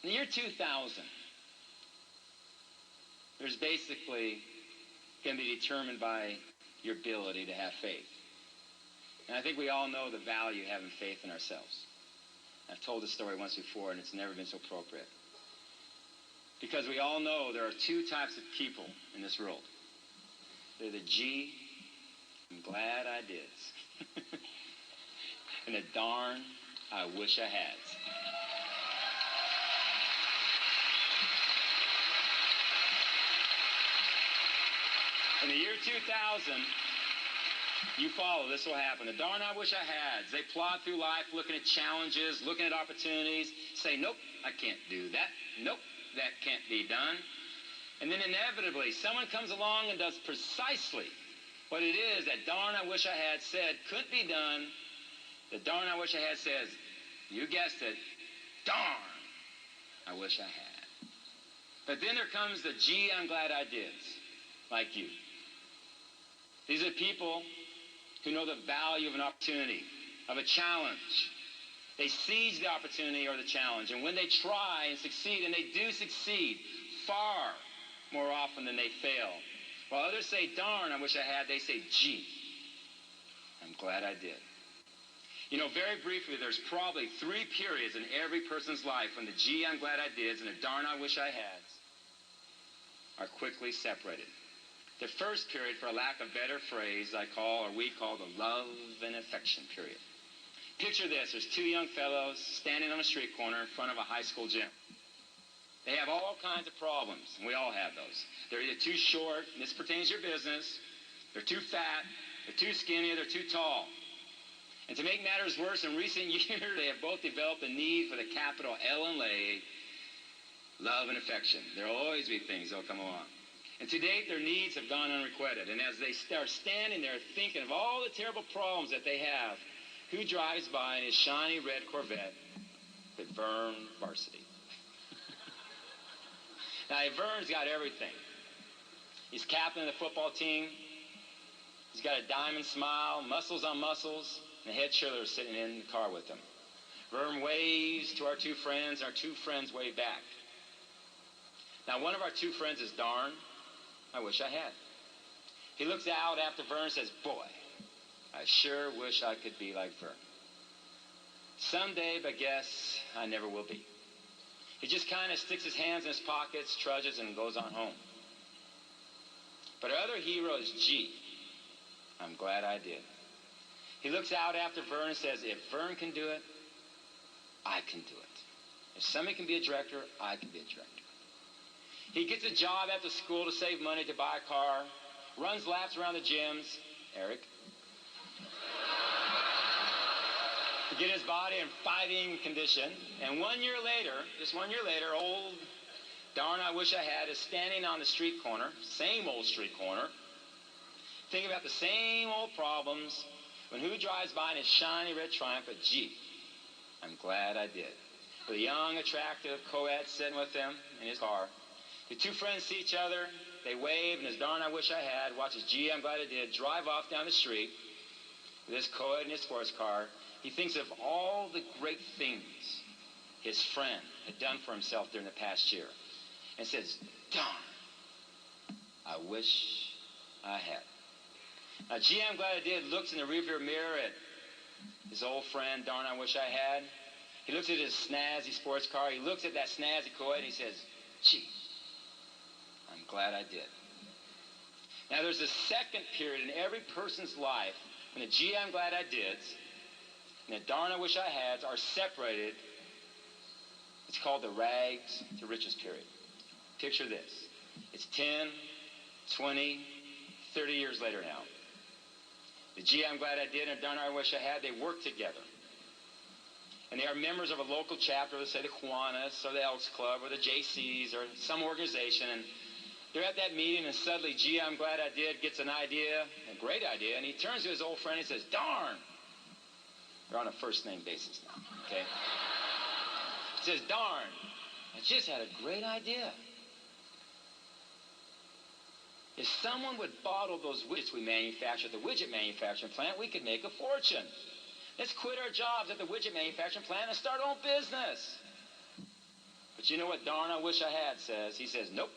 In the year 2000, there's basically going to be determined by your ability to have faith. And I think we all know the value of having faith in ourselves. I've told this story once before, and it's never been so appropriate. Because we all know there are two types of people in this world. They're the gee, I'm glad I did. And the darn, I wish I had. In the year 2000, you follow, this will happen. The darn I wish I had. They plod through life looking at challenges, looking at opportunities, say, nope, I can't do that. Nope, that can't be done. And then inevitably, someone comes along and does precisely what it is that darn I wish I had said couldn't be done. The darn I wish I had says, you guessed it, darn I wish I had. But then there comes the gee, I'm glad I did, like you. These are people who know the value of an opportunity, of a challenge. They seize the opportunity or the challenge, and when they try and succeed, and they do succeed far more often than they fail, while others say, darn, I wish I had, they say, gee, I'm glad I did. You know, very briefly, there's probably 3 periods in every person's life when the gee, I'm glad I did, and the darn, I wish I had are quickly separated. The first period, for a lack of better phrase, we call the love and affection period. Picture this. There's 2 young fellows standing on a street corner in front of a high school gym. They have all kinds of problems, and we all have those. They're either too short, and this pertains to your business, they're too fat, they're too skinny, they're too tall. And to make matters worse, in recent years, they have both developed a need for the capital L and A, love and affection. There will always be things that will come along. And to date, their needs have gone unrequited. And as they start standing there thinking of all the terrible problems that they have, who drives by in his shiny red Corvette but Vern Varsity? Now, Vern's got everything. He's captain of the football team. He's got a diamond smile, muscles on muscles, and the head cheerleader sitting in the car with him. Vern waves to our 2 friends, and our 2 friends wave back. Now, one of our 2 friends is darn, I wish I had. He looks out after Vern and says, boy, I sure wish I could be like Vern. Someday, but guess I never will be. He just kind of sticks his hands in his pockets, trudges, and goes on home. But our other hero is G. I'm glad I did. He looks out after Vern and says, if Vern can do it, I can do it. If somebody can be a director, I can be a director. He gets a job after school to save money to buy a car, runs laps around the gyms, Eric, to get his body in fighting condition. And 1 year later, just 1 year later, old darn I wish I had is standing on the street corner, same old street corner, thinking about the same old problems, when who drives by in his shiny red Triumph, but gee, I'm glad I did. With a young, attractive co-ed sitting with him in his car. The 2 friends see each other, they wave, and as darn I wish I had, watches gee, I'm glad I did, drive off down the street with his co-ed in his sports car. He thinks of all the great things his friend had done for himself during the past year and says, darn, I wish I had. Now, gee, I'm glad I did, looks in the rearview mirror at his old friend, darn, I wish I had. He looks at his snazzy sports car. He looks at that snazzy co-ed and he says, gee, I'm glad I did. Now, there's a second period in every person's life when the gee, I'm glad I did and the darn, I wish I had are separated. It's called the rags to riches period. Picture this. It's 10, 20, 30 years later now. The gee, I'm glad I did and the darn, I wish I had, they work together. And they are members of a local chapter, let's say the Kiwanis or the Elks Club or the JCs or some organization, and they're at that meeting and suddenly, gee, I'm glad I did, gets an idea, a great idea, and he turns to his old friend and says, darn. They're on a first name basis now, okay? He says, darn, I just had a great idea. If someone would bottle those widgets we manufacture at the widget manufacturing plant, we could make a fortune. Let's quit our jobs at the widget manufacturing plant and start our own business. But you know what darn I wish I had says? He says, nope,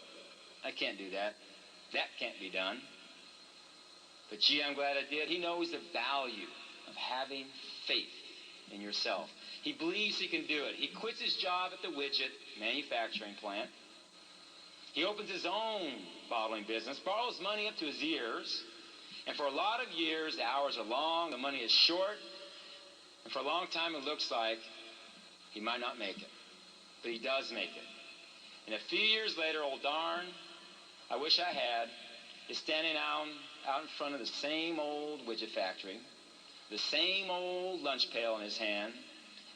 I can't do that. That can't be done. But gee, I'm glad I did. He knows the value of having faith in yourself. He believes he can do it. He quits his job at the widget manufacturing plant. He opens his own bottling business, borrows money up to his ears, and for a lot of years, the hours are long, the money is short, and for a long time it looks like he might not make it. But he does make it. And a few years later, old darn, I wish I had, is standing out in front of the same old widget factory, the same old lunch pail in his hand,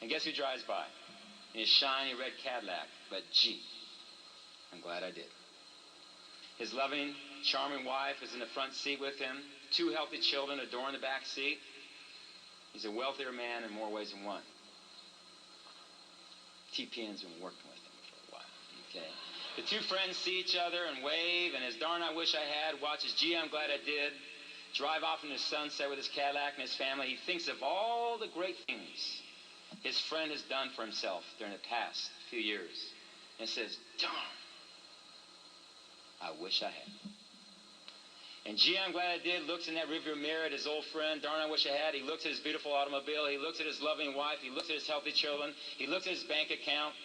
and guess who drives by? In his shiny red Cadillac. But gee, I'm glad I did. His loving, charming wife is in the front seat with him. 2 healthy children adorn the back seat. He's a wealthier man in more ways than one. TPN's been working with him for a while. Okay. The 2 friends see each other and wave, and as darn I wish I had watches gee, I'm glad I did drive off into the sunset with his Cadillac and his family. He thinks of all the great things his friend has done for himself during the past few years, and says, darn, I wish I had. And gee, I'm glad I did looks in that rearview mirror at his old friend, darn, I wish I had. He looks at his beautiful automobile. He looks at his loving wife. He looks at his healthy children. He looks at his bank account.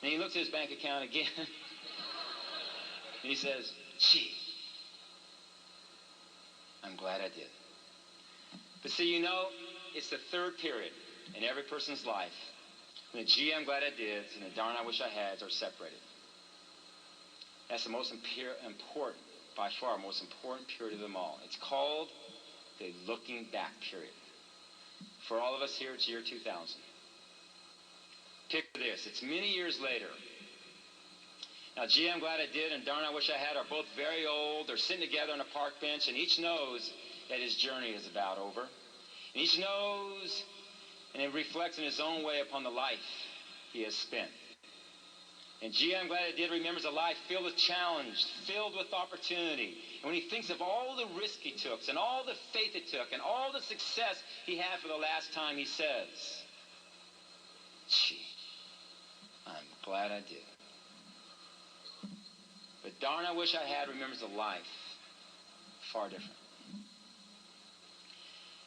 And he looks at his bank account again. And he says, gee, I'm glad I did. But see, you know, it's the third period in every person's life when the gee, I'm glad I did and the darn, I wish I had are separated. That's the most important, by far, most important period of them all. It's called the looking back period. For all of us here, it's year 2000. Picture this. It's many years later. Now, gee, I'm glad I did, and darn, I wish I had are both very old. They're sitting together on a park bench, and each knows that his journey is about over. And each knows, and it reflects in his own way upon the life he has spent. And gee, I'm glad I did remembers a life filled with challenge, filled with opportunity. And when he thinks of all the risk he took, and all the faith it took, and all the success he had for the last time, he says, gee, I'm glad I did. But darn, I wish I had remembers a life far different.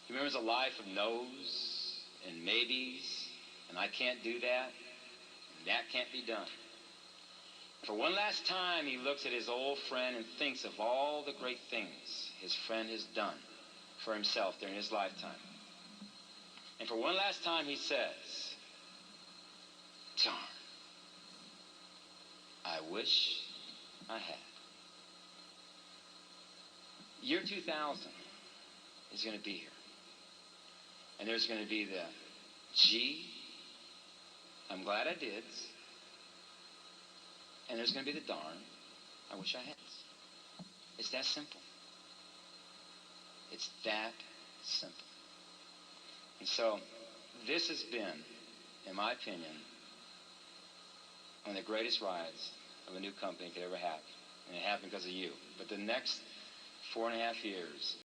He remembers a life of no's and maybes, and I can't do that, and that can't be done. For one last time, he looks at his old friend and thinks of all the great things his friend has done for himself during his lifetime. And for one last time, he says, darn, I wish I had. Year 2000 is going to be here. And there's going to be the, gee, I'm glad I did. And there's going to be the darn, I wish I had. It's that simple. It's that simple. And so, this has been, in my opinion, one of the greatest rides of a new company could ever have. And it happened because of you. But the next 4.5 years